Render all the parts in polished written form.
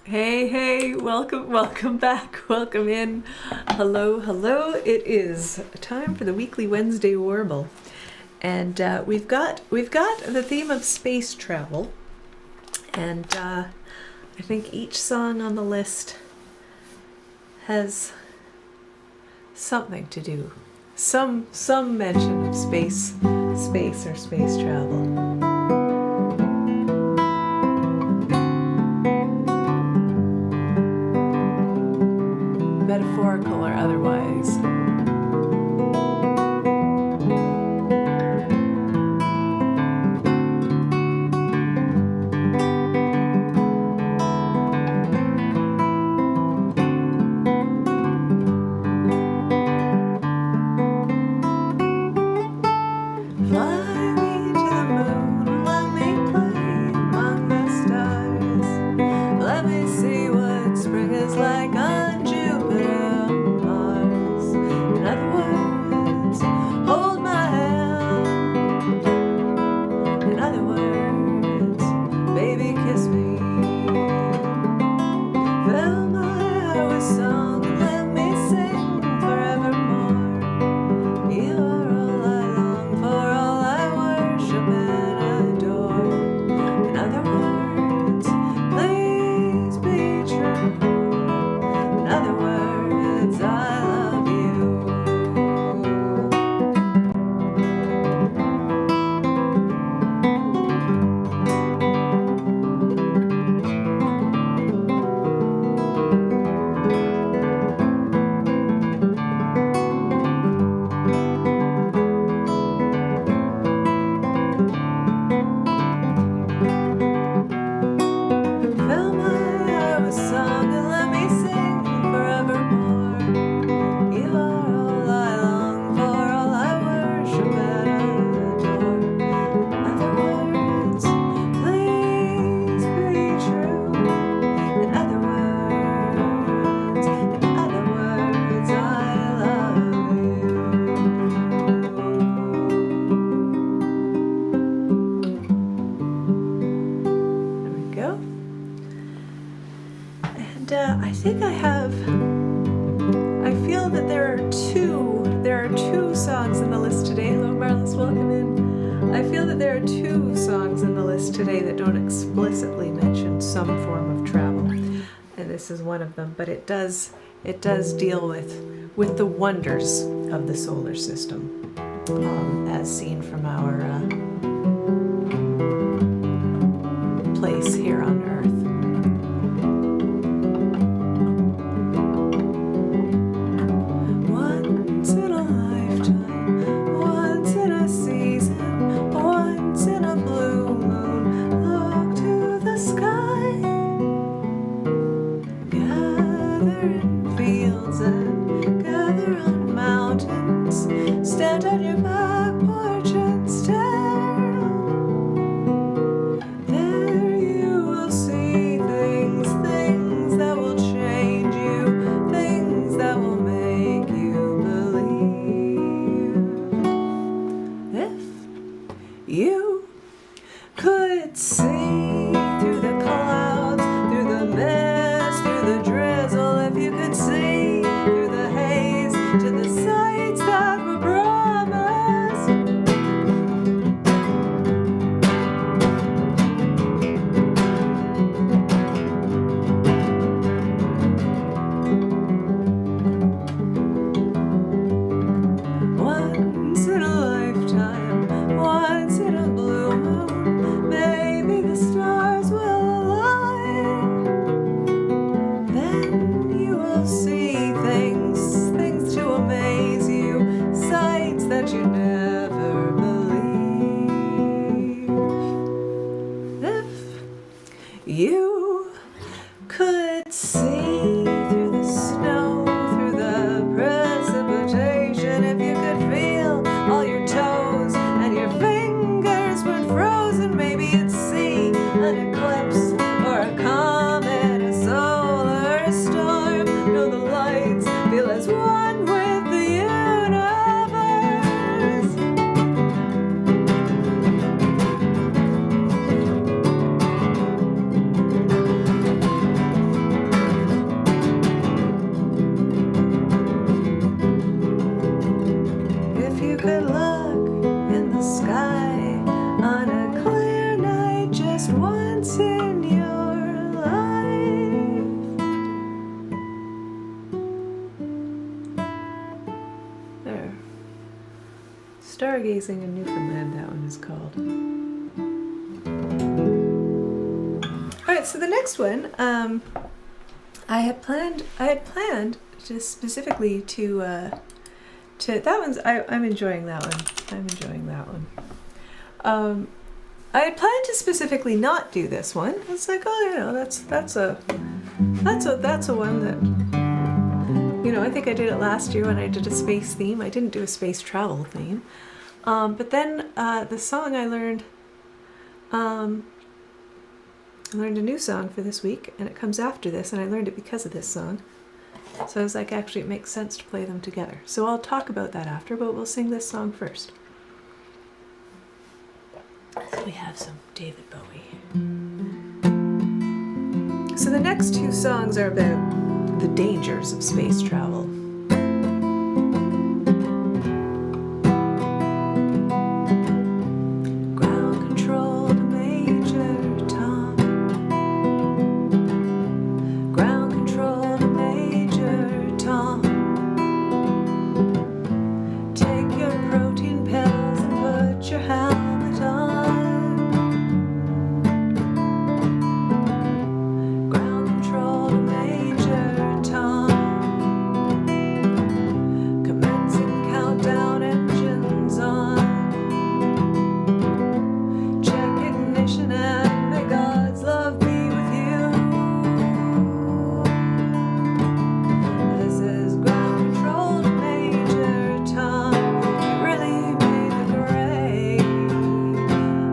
Hey, welcome back, welcome in. Hello. It is time for the weekly Wednesday Warble. And we've got the theme of space travel. And I think each song on the list has something to do. Some mention of space or space travel. Metaphorical or otherwise. I feel that there are two songs in the list today. Hello Marlis, welcome in. I feel that there are two songs in the list today that don't explicitly mention some form of travel. And this is one of them, but it does deal with the wonders of the solar system, as seen from our place here on Earth. Stargazing in Newfoundland, that one is called. Alright, so the next one, I had planned just specifically to that one's, I'm enjoying that one. I'm enjoying that one. I had planned to specifically not do this one. It's like, oh, you know, that's a one that, you know, I think I did it last year when I did a space theme. I didn't do a space travel theme. But then the song I learned a new song for this week, and it comes after this, and I learned it because of this song. So I was like, actually, it makes sense to play them together. So I'll talk about that after, but we'll sing this song first. So we have some David Bowie. So the next two songs are about the dangers of space travel. Ground control to Major Tom. Ground control to Major Tom. Take your protein pills and put your helmet on. Ground control to Major Tom. Commencing countdown, engines on. Check ignition and may God's love be with you. This is ground control to Major Tom. You really made the grade,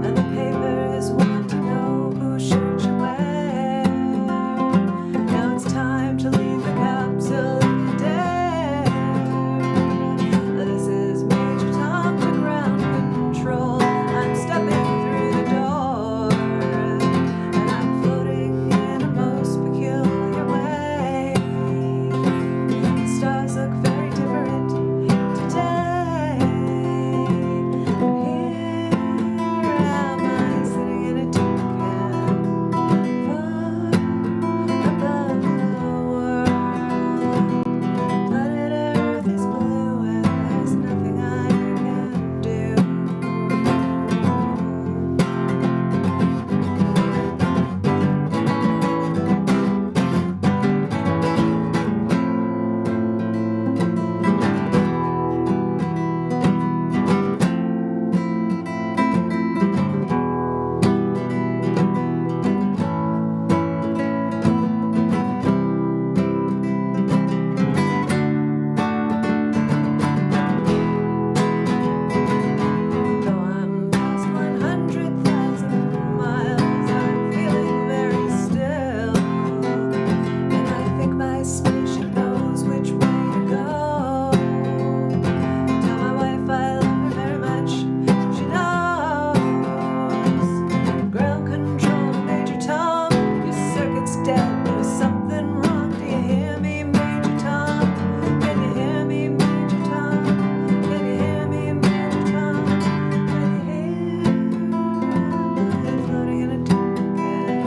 and the papers want to know whose shirt you wear. Now it's time to leave the capsule if you dare. This is Major Tom to ground control. I'm stepping through the door, and I'm floating in a most peculiar way. The stars look very different today. And here am I sitting in a tin can, far above the world. Planet Earth is blue and there's nothing I can do. Though I'm past 100,000 miles, I'm feeling very still, and I think my spaceship knows which way to go. Tell my wife I love her very much. She knows. Ground control to Major Tom. Your circuit's dead. There's something wrong. Do you hear me, Major Tom? Can you hear me, Major Tom? Can you hear me, Major Tom? Can you hear me floating in a tin can,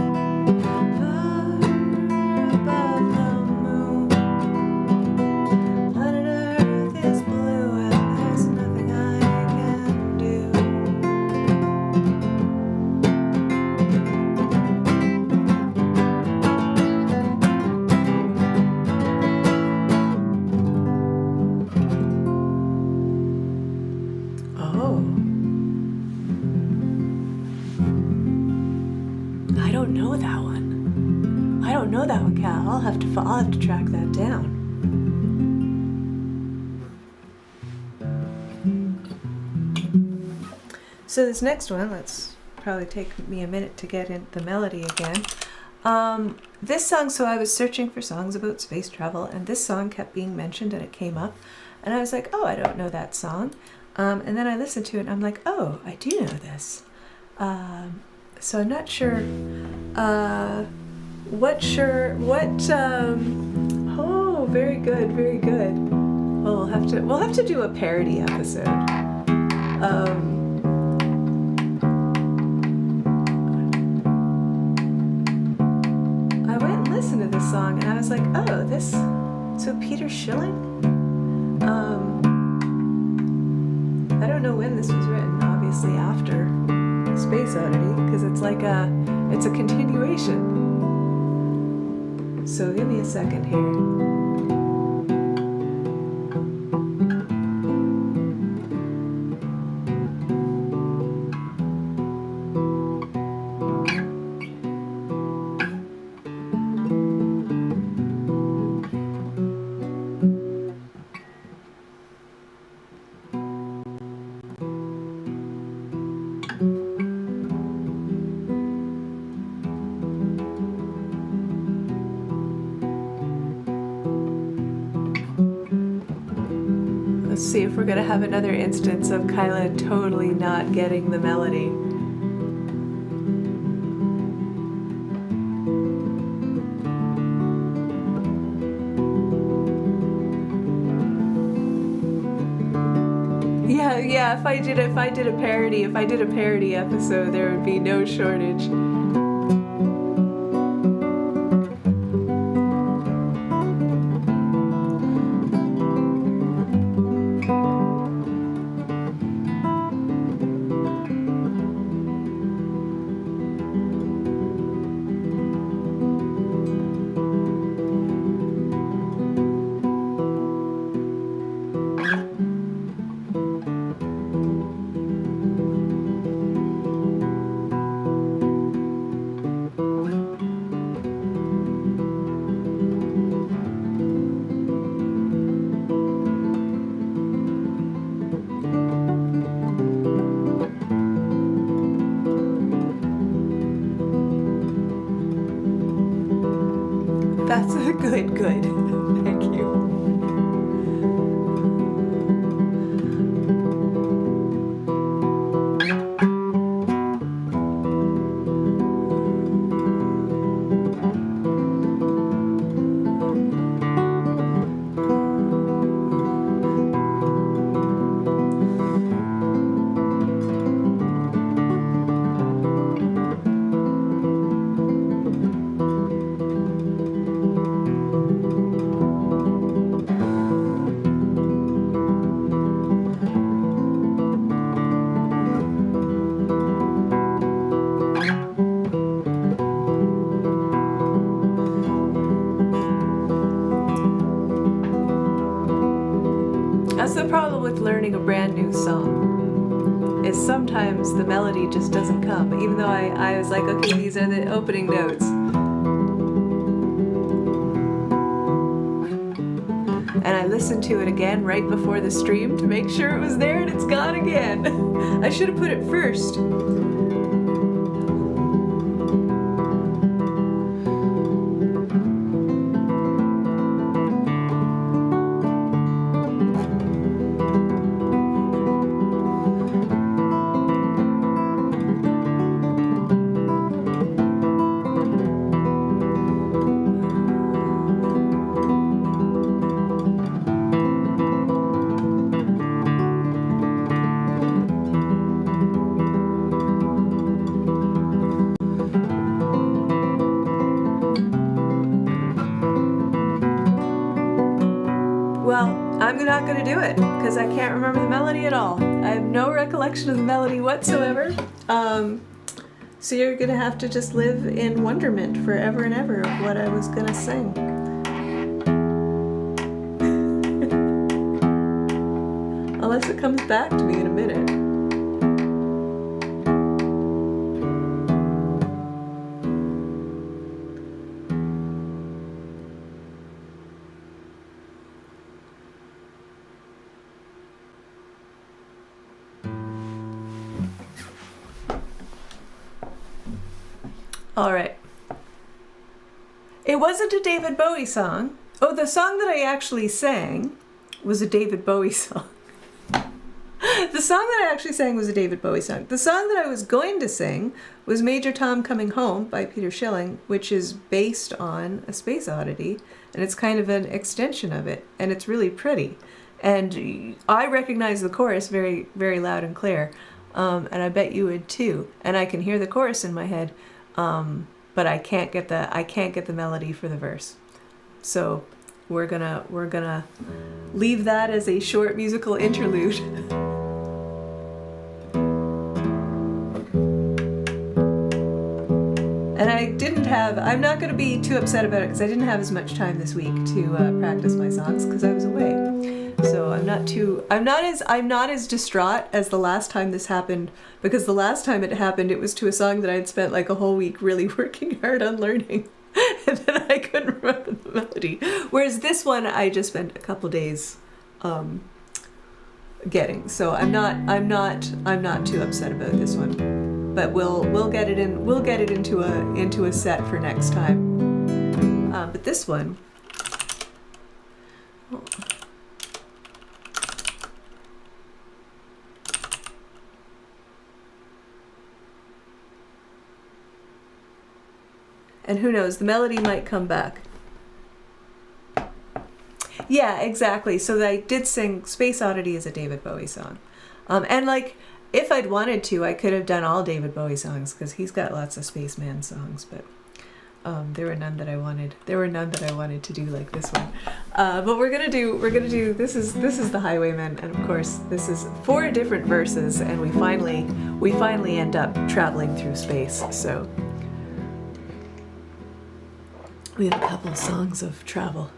far above the moon? Planet Earth is blue and there's nothing I can do. Oh. I don't know that one. I don't know that one, Cal. I'll have to track that down. So this next one, let's probably take me a minute to get in the melody again. This song, so I was searching for songs about space travel, and this song kept being mentioned, and it came up, and I was like, oh, I don't know that song. And then I listened to it, and I'm like, oh, I do know this. So I'm not sure. Oh, very good, very good. Well, we'll have to do a parody episode. I went and listened to this song, and I was like, oh, this. So Peter Schilling. I don't know when this was written, obviously after Space Oddity, because it's like it's a continuation. So give me a second here. Let's see if we're going to have another instance of Kyla totally not getting the melody. Yeah, if I did a parody episode, there would be no shortage. That's a good. Thank you. That's the problem with learning a brand new song, is sometimes the melody just doesn't come, even though I was like, okay, these are the opening notes. And I listened to it again right before the stream to make sure it was there, and it's gone again. I should have put it first. I'm not going to do it because I can't remember the melody at all. I have no recollection of the melody whatsoever. So you're going to have to just live in wonderment forever and ever of what I was going to sing. Unless it comes back to me in a minute. All right. It wasn't a David Bowie song. Oh, the song that I actually sang was a David Bowie song. The song that I actually sang was a David Bowie song. The song that I was going to sing was Major Tom Coming Home by Peter Schilling, which is based on A Space Oddity, and it's kind of an extension of it, and it's really pretty. And I recognize the chorus very, very loud and clear, and I bet you would too. And I can hear the chorus in my head. But I can't get the melody for the verse. So we're gonna leave that as a short musical interlude. And I'm not going to be too upset about it because I didn't have as much time this week to practice my songs because I was away. So I'm not as distraught as the last time this happened, because the last time it happened, it was to a song that I'd spent like a whole week really working hard on learning. And then I couldn't remember the melody. Whereas this one, I just spent a couple days getting. So I'm not too upset about this one. But we'll get it in. We'll get it into a set for next time. But this one. Oh. And who knows, the melody might come back. Yeah, exactly. So I did sing Space Oddity as a David Bowie song. And like, if I'd wanted to, I could have done all David Bowie songs because he's got lots of Spaceman songs, but there were none that I wanted. There were none that I wanted to do like this one. But we're gonna do this is the Highwayman, and of course this is 4 different verses, and we finally end up traveling through space. So we have a couple songs of travel.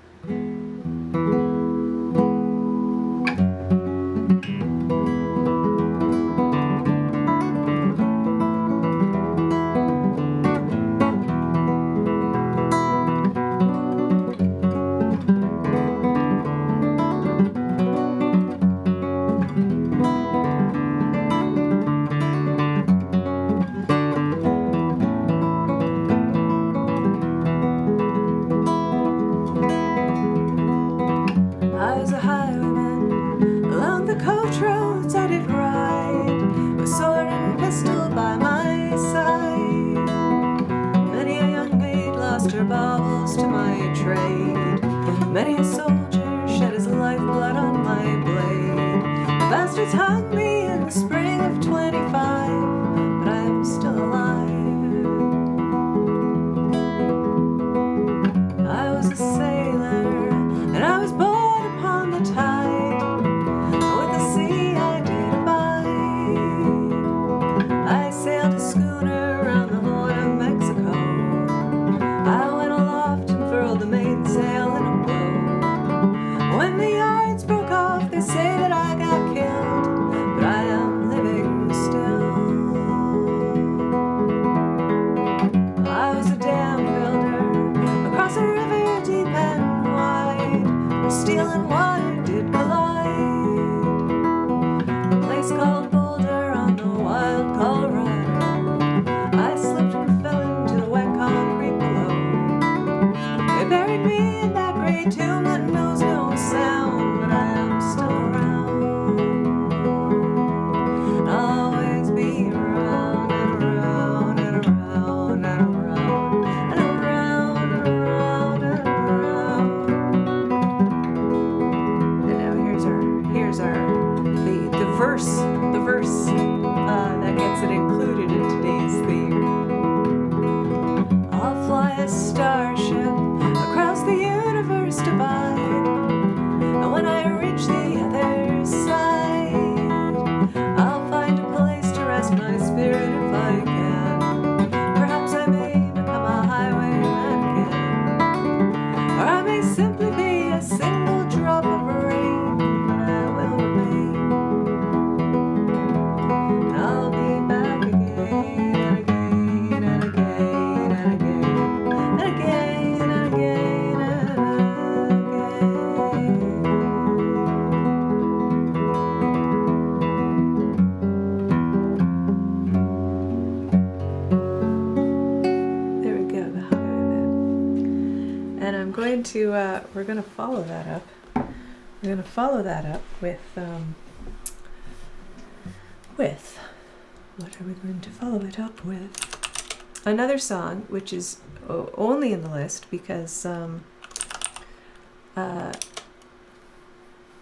We're going to follow that up. We're going to follow that up with what are we going to follow it up with? Another song, which is only in the list because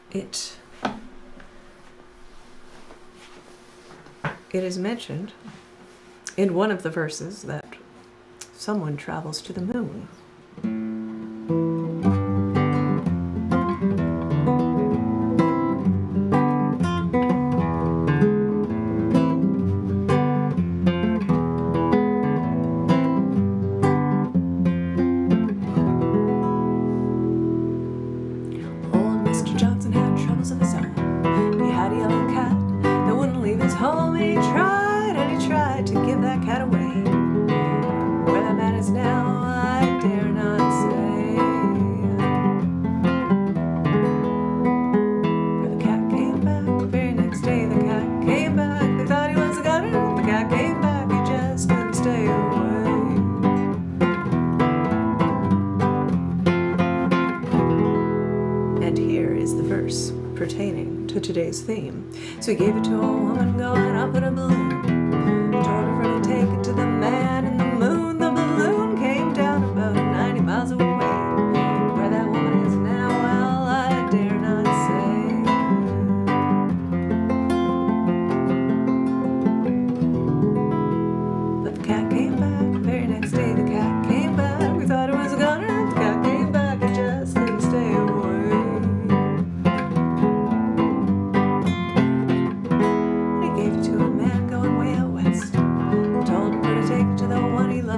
it is mentioned in one of the verses that someone travels to the moon. now I dare not say. For the cat came back the very next day. The cat came back. They thought he was a gunner. The cat came back. He just couldn't stay away. And here is the verse pertaining to today's theme. So he gave it to a woman going up in a balloon. Told her to take it to the man in the moon. The balloon came down about 90 miles away. Where that woman is now, well, I dare not say. But the cat came back the very next day. The cat came back. We thought it was a gunner. The cat came back. It just couldn't stay away.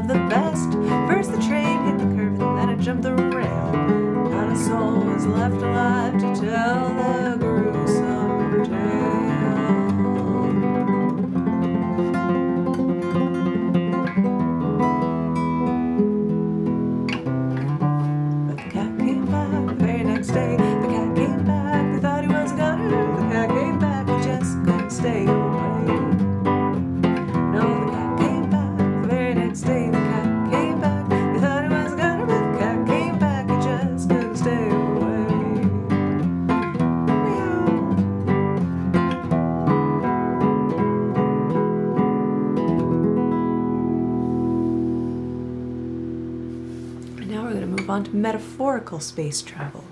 The best. First the train hit the curve and then it jumped the rail. Not a soul was left alive to tell the gruesome tale. But the cat came back the very next day. The cat came back. They thought he was a gunner. The cat came back. He just couldn't stay away. No, the cat came back the very next day. On to metaphorical space travel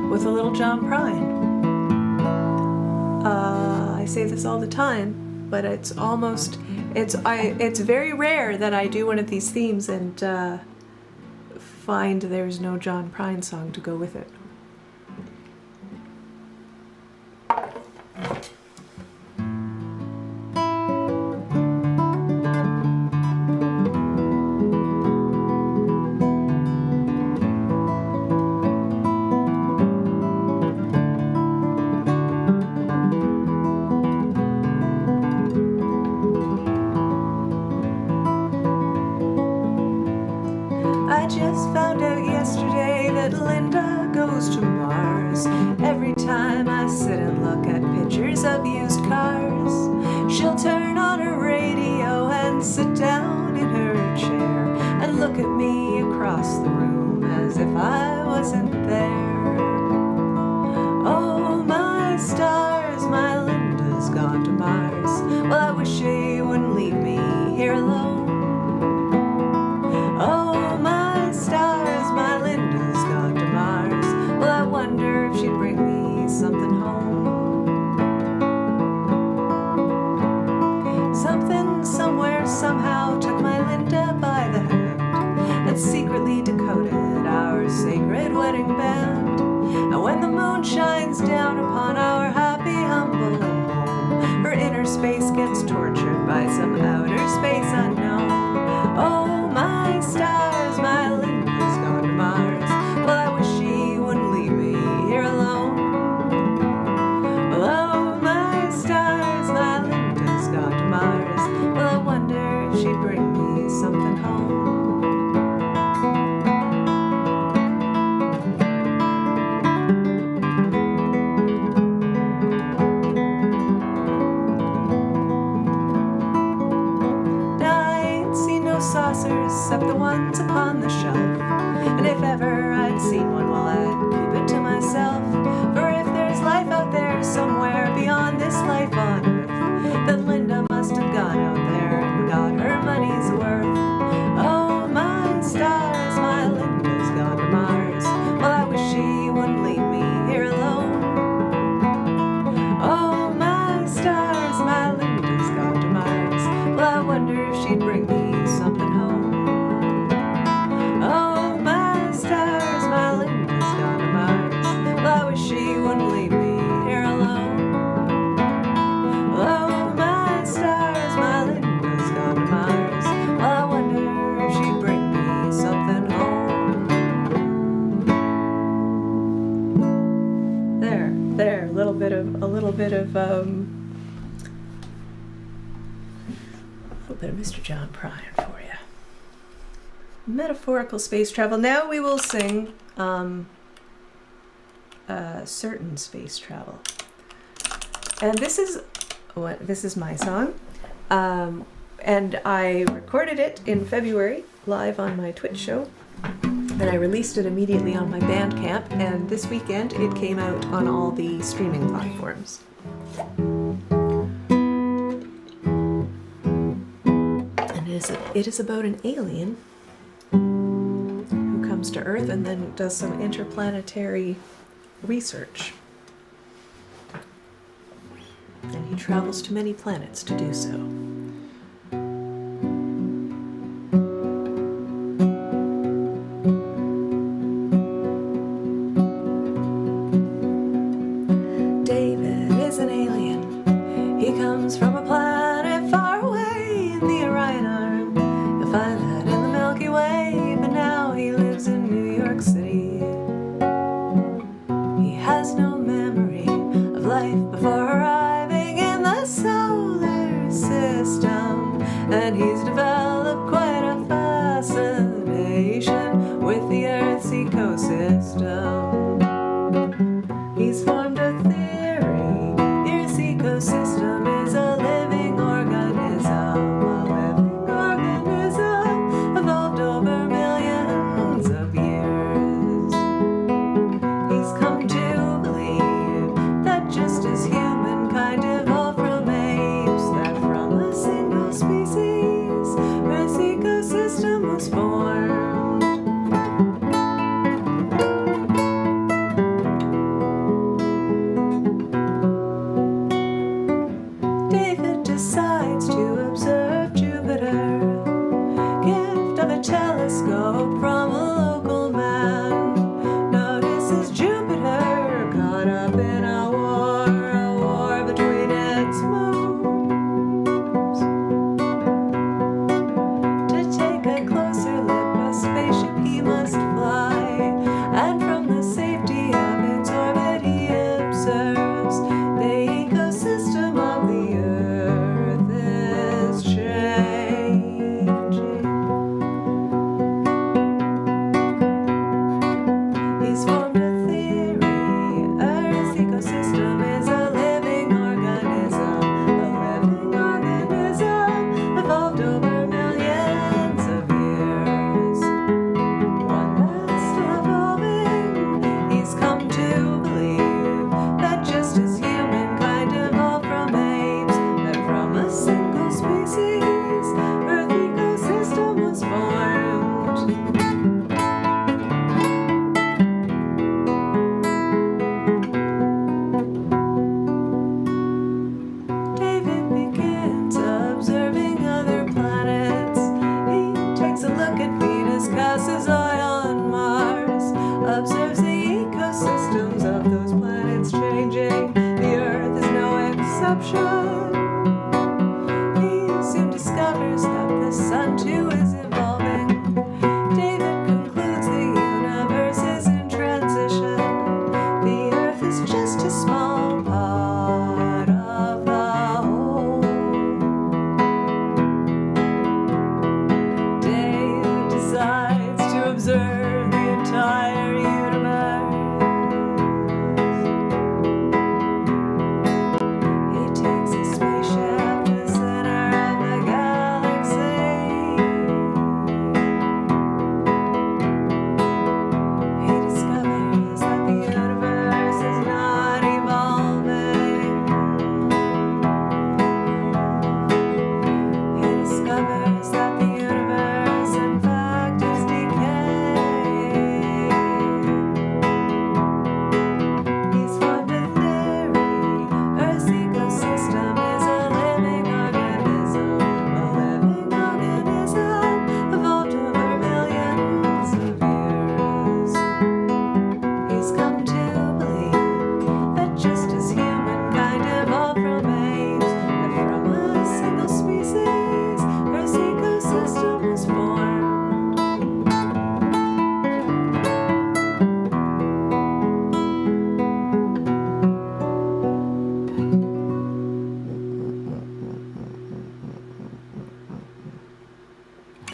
with a little John Prine. I say this all the time, but it's very rare that I do one of these themes and find there's no John Prine song to go with it. I just found out yesterday that Linda goes to Mars. Every time I sit and look at pictures of used cars, she'll turn on her radio and sit down in her chair and look at me across the room as if I wasn't there. Oh, my stars, my Linda's gone to Mars. Well, I wish she wouldn't leave me here alone. Oh, my stars, my Linda's gone to Mars. Well, I wonder if she'd bring me something home. Something, somewhere, somehow took my Linda by the hand and secretly decoded our sacred wedding band. And when the moon shines down upon our happy, humble home, her inner space gets tortured by some outer space unknown. Oh, my stars, my Linda's gone to Mars. Well, I wish she wouldn't leave me here alone. Well, oh, my stars, my Linda's gone to Mars. Well, I wonder if she'd bring me something home. Saucers except the ones upon the shelf, and if ever I'd seen one, well, I'd keep it to myself. For if there's life out there somewhere beyond this life on earth, then Linda must have gone out there and got her money's worth. Oh, my stars, my Linda's gone to Mars. Well, I wish she wouldn't leave me here alone. Oh, my stars, my Linda's gone to Mars. Well, I wonder if she'd bring me something home. Oh, my stars, my Linda's gone to Mars. Well, I wish she wouldn't leave me here alone. Oh, my stars, my Linda's gone to Mars. Well, I wonder if she'd bring me something home. There, a little bit of little bit of Mr. John Prine for you. Metaphorical space travel. Now we will sing certain space travel. And this is my song. And I recorded it in February live on my Twitch show. And I released it immediately on my Bandcamp, and this weekend it came out on all the streaming platforms. It is about an alien who comes to Earth and then does some interplanetary research. And he travels to many planets to do so. David is an alien. He comes from a planet far away in the Orion Arm. You'll find that in the Milky Way, but now he lives in New York City. He has no memory of life before arriving in the solar system, and he's developed quite a fascination with the Earth's ecosystem. He's formed a theory. Earth's ecosystem is a living organism. A living organism evolved over millions of years. He's come to believe that just as humankind evolved from apes, that from a single species, Earth's ecosystem was formed.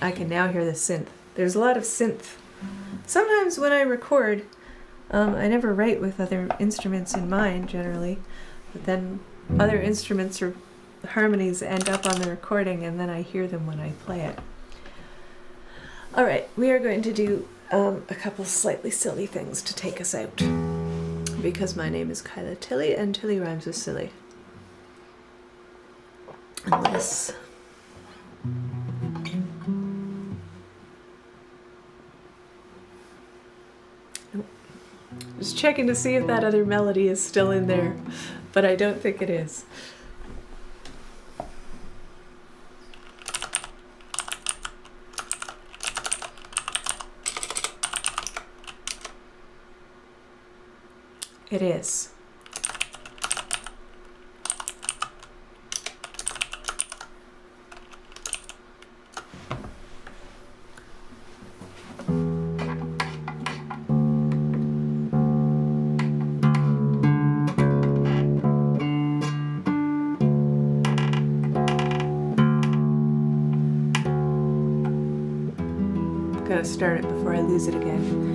I can now hear the synth. There's a lot of synth. Sometimes when I record, I never write with other instruments in mind generally, but then other instruments or harmonies end up on the recording and then I hear them when I play it. All right, we are going to do a couple slightly silly things to take us out, because my name is Kyla Tilley and Tilley rhymes with silly. Unless... Nope. Just checking to see if that other melody is still in there, but I don't think it is. It is. Gotta start it before I lose it again.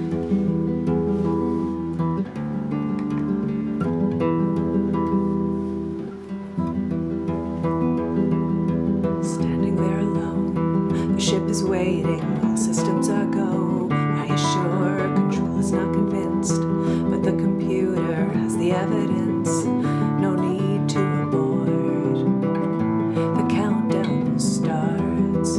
Ship is waiting, all systems are go. Are you sure? Control is not convinced, but the computer has the evidence. No need to abort. The countdown starts.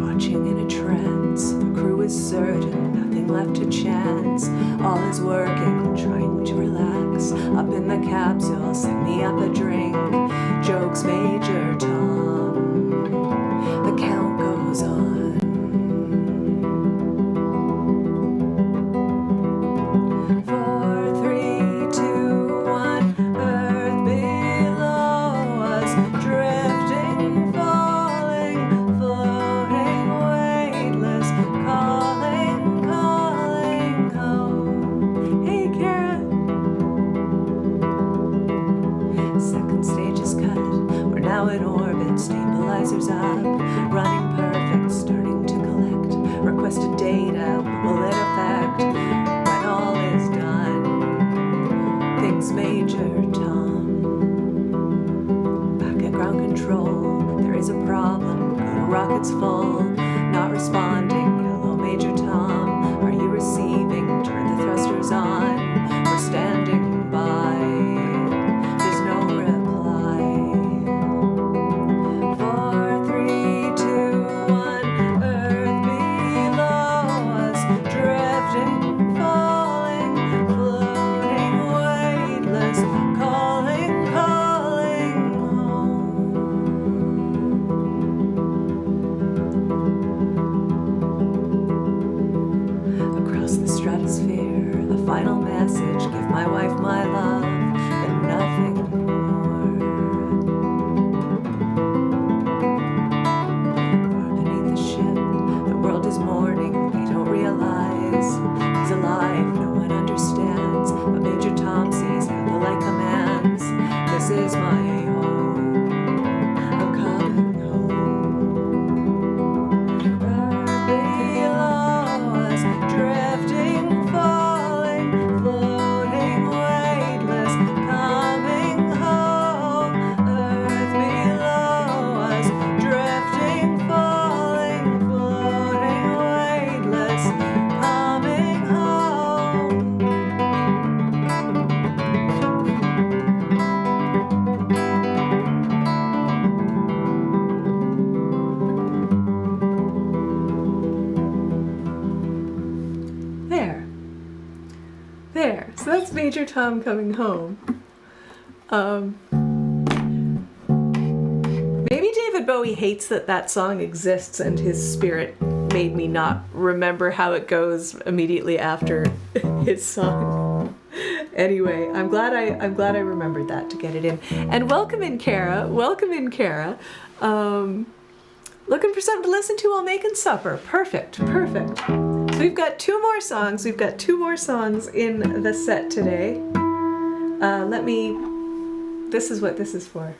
Watching in a trance, the crew is certain, nothing left to chance. All is working, trying to relax. Up in the capsule, send me up a drink. Jokes, Major Tom. The count goes on. 4, 3, 2, 1. Earth below us, drifting, falling, floating, weightless, calling, calling home. Hey, Kara. Second stage is cut. We're now in orbit, stabilizers up. Running perfect, starting to collect requested data. Will it affect when all is done? Thinks Major Tom. Back at ground control, there is a problem. Go to rockets full, not responding. Hello, Major Tom. Are you receiving? Turn the thrusters on. We're standing by. There's no reply. 4, 3, 2, 1. Earth below us, drifting, falling, floating, weightless, calling, calling home. Across the stratosphere, the final message: give my wife my love and nothing more. Far beneath the ship, the world is mourning. They don't realize he's alive, no one understands. But Major Tom sees how the light commands. This is my home. I'm coming home. Earth below us, drifting, falling, floating, weightless, coming home. Earth below us, drifting, falling, floating, weightless, coming home. There. There. So that's Major Tom coming home. Maybe David Bowie hates that song exists and his spirit made me not remember how it goes immediately after his song. Anyway, I'm glad I remembered that to get it in. And welcome in, Kara. Welcome in, Kara. Looking for something to listen to while making supper. Perfect, perfect. So we've got two more songs. We've got two more songs in the set today. This is what this is for.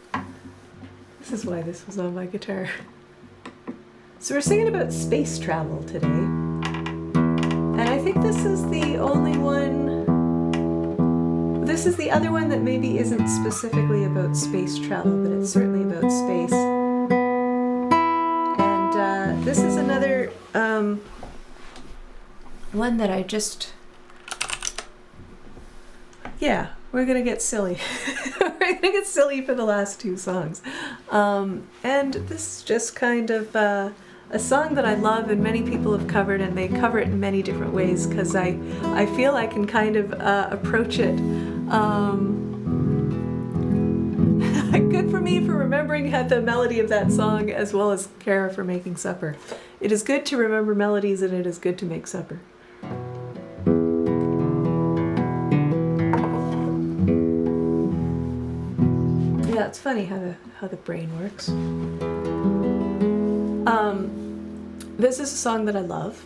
This is why this was on my guitar. So we're singing about space travel today. And I think this is the only one, this is the other one that maybe isn't specifically about space travel, but it's certainly about space. And this is another one that I just, yeah, we're gonna get silly. We're gonna get silly for the last two songs. And this is just kind of a song that I love and many people have covered, and they cover it in many different ways because I feel I can kind of approach it. Good for me for remembering the melody of that song, as well as Kara for making supper. It is good to remember melodies, and it is good to make supper. Yeah, it's funny how the brain works. This is a song that I love,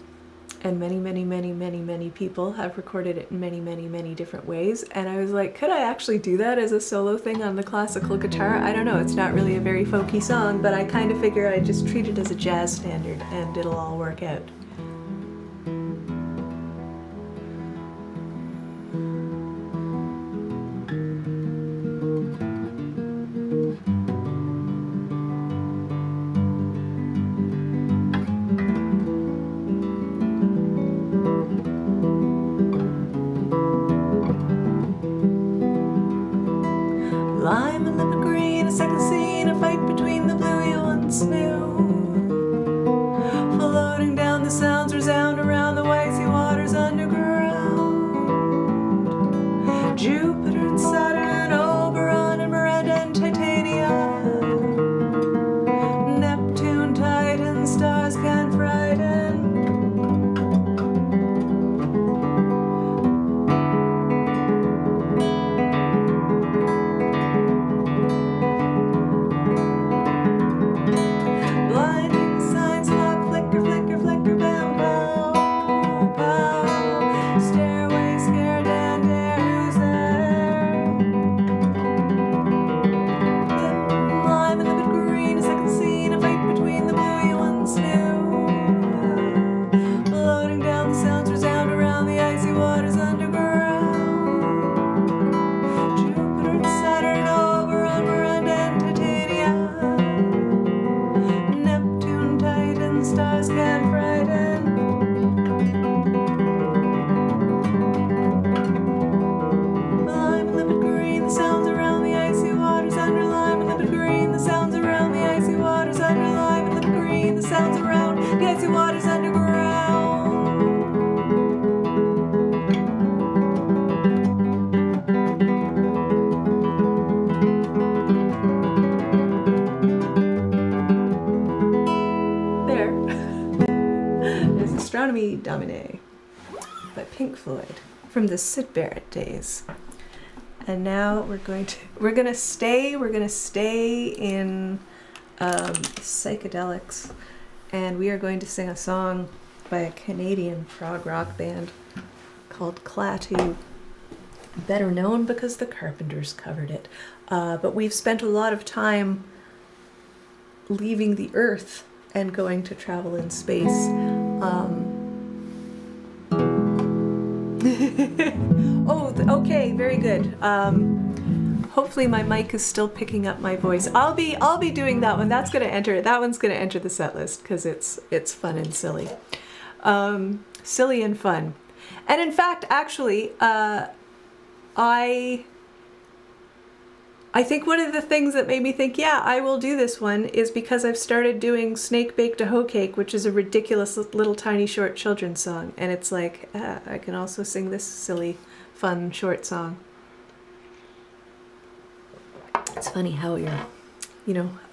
and many people have recorded it in many different ways. And I was like, could I actually do that as a solo thing on the classical guitar? I don't know, it's not really a very folky song, but I kind of figure I just treat it as a jazz standard and it'll all work out. Lime and lemon green, a second scene, a fight between the blue, yellow and snow. Floating down, the sounds resound around the icy waters underground. Jupiter and Saturn, Oberon and Miranda and Titania. Neptune, Titan, stars can frighten. Domine by Pink Floyd from the Syd Barrett days. And now we're gonna stay in psychedelics, and we are going to sing a song by a Canadian prog rock band called Klaatu, better known because the Carpenters covered it. But we've spent a lot of time leaving the Earth and going to travel in space. Oh, okay, very good. Hopefully my mic is still picking up my voice. I'll be doing that one. That one's gonna enter the set list because it's fun and silly. Silly and fun. And in fact, actually, I think one of the things that made me think, yeah, I will do this one, is because I've started doing Snake Baked a Hoe Cake, which is a ridiculous little tiny short children's song. And it's like, I can also sing this silly, fun, short song. It's funny how a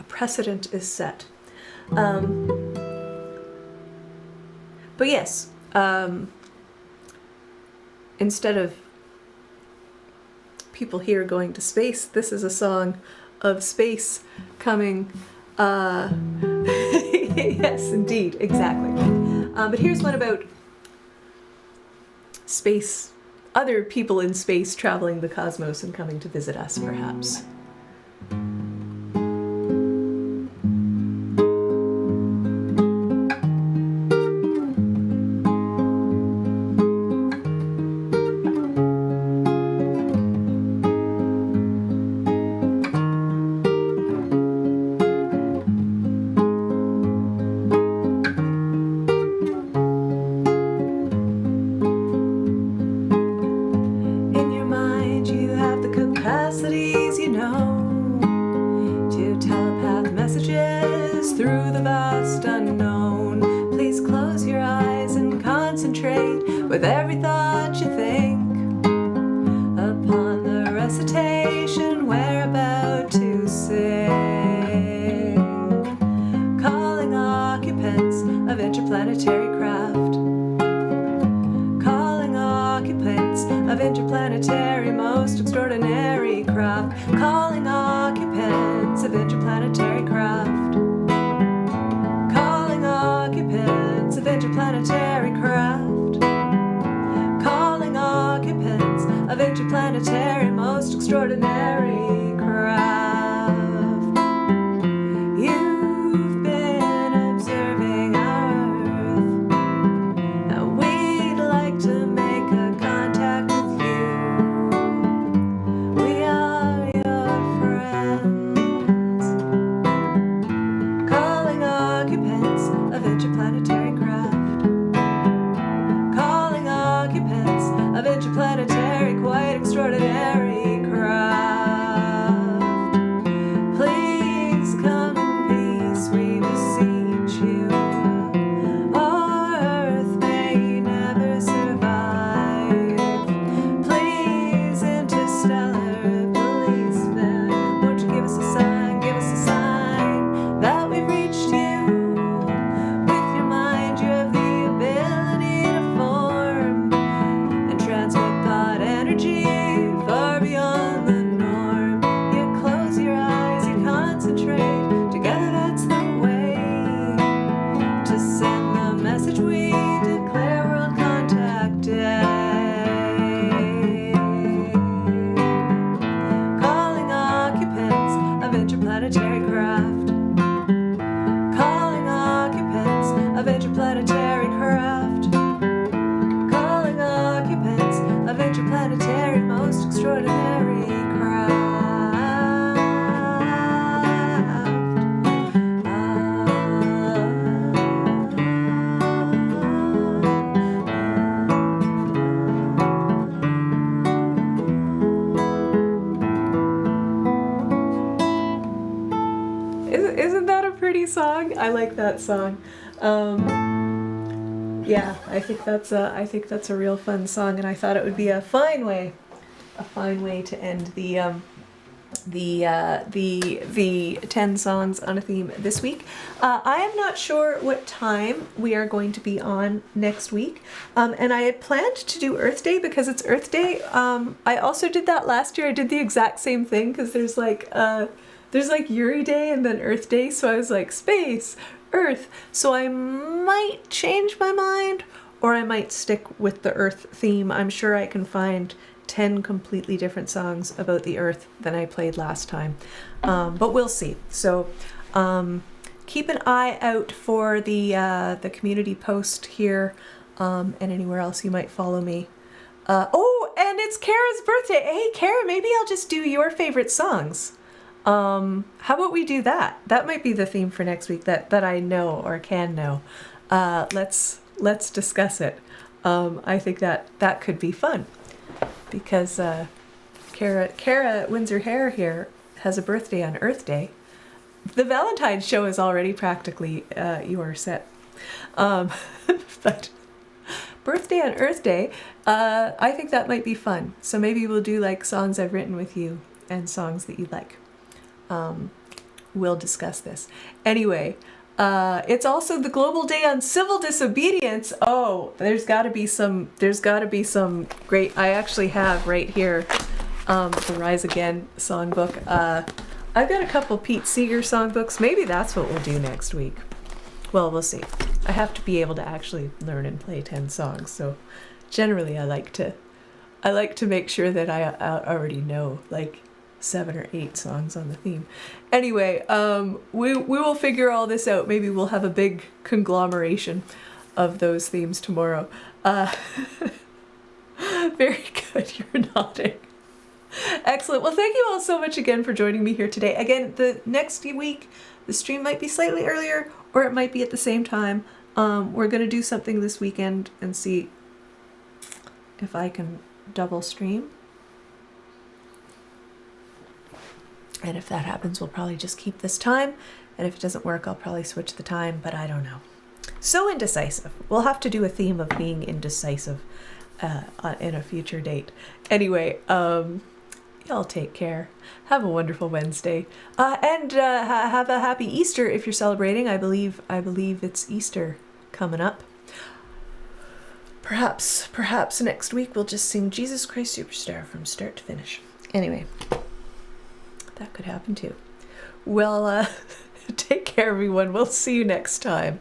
precedent is set. But yes, instead of people here going to space, this is a song of space coming. Yes, indeed, exactly. But here's one about space, other people in space traveling the cosmos and coming to visit us, perhaps. through the vast unknown. Please close your eyes and concentrate with every thought you think upon the recitation we're about to sing, calling occupants of interplanetary craft, calling occupants of interplanetary most extraordinary craft, calling occupants of interplanetary craft, calling occupants of interplanetary craft, calling occupants of interplanetary most extraordinary craft. You've been observing our Earth, and we'd like to make a contact with you. We are your friends, calling occupants of interplanetary craft, calling occupants of interplanetary quite extraordinary craft. Please come in peace, we beseech you. Our Earth may never survive. Please, interstellar policeman, won't you give us a sign that we've reached you? With your mind you have the ability to form and transmit thought energy far beyond the norm. You close your eyes, you concentrate, together that's the way to send the message we declare World Contact Day. Calling occupants of interplanetary craft, calling occupants of interplanetary craft, calling occupants of interplanetary most extraordinary craft. Isn't that a pretty song? I like that song. Yeah, I think that's a real fun song, and I thought it would be a fine way to end the 10 songs on a theme this week. I am not sure what time we are going to be on next week, and I had planned to do Earth Day because it's Earth Day. I also did that last year. I did the exact same thing because there's like Uri Day and then Earth Day, so I was like space, Earth. So I might change my mind, or I might stick with the Earth theme. I'm sure I can find 10 completely different songs about the Earth than I played last time, but we'll see. So keep an eye out for the community post here, and anywhere else you might follow me. Oh, and it's Kara's birthday. Hey Kara, maybe I'll just do your favorite songs. How about we do that? That might be the theme for next week that I know or can know. Let's discuss it. I think that could be fun because Kara at Windsor Hair here has a birthday on Earth Day. The Valentine's show is already practically your set. But birthday on Earth Day, I think that might be fun. So maybe we'll do like songs I've written with you and songs that you like. We'll discuss this. Anyway, it's also the Global Day on Civil Disobedience. Oh, there's got to be some great. I actually have right here the Rise Again songbook. I've got a couple Pete Seeger songbooks. Maybe that's what we'll do next week. Well, we'll see. I have to be able to actually learn and play 10 songs. So generally I like to make sure that I already know like 7 or 8 songs on the theme. Anyway, we will figure all this out. Maybe we'll have a big conglomeration of those themes tomorrow. Very good, you're nodding. Excellent. Well, thank you all so much again for joining me here today. Again, the next week, the stream might be slightly earlier, or it might be at the same time. We're going to do something this weekend and see if I can double stream. And if that happens, we'll probably just keep this time And if it doesn't work, I'll probably switch the time, but I don't know. So indecisive. We'll have to do a theme of being indecisive in a future date. Anyway, y'all take care. Have a wonderful Wednesday. And have a happy Easter if you're celebrating. I believe it's Easter coming up. Perhaps next week we'll just sing Jesus Christ Superstar from start to finish. Anyway, that could happen too. Well, take care, everyone. We'll see you next time.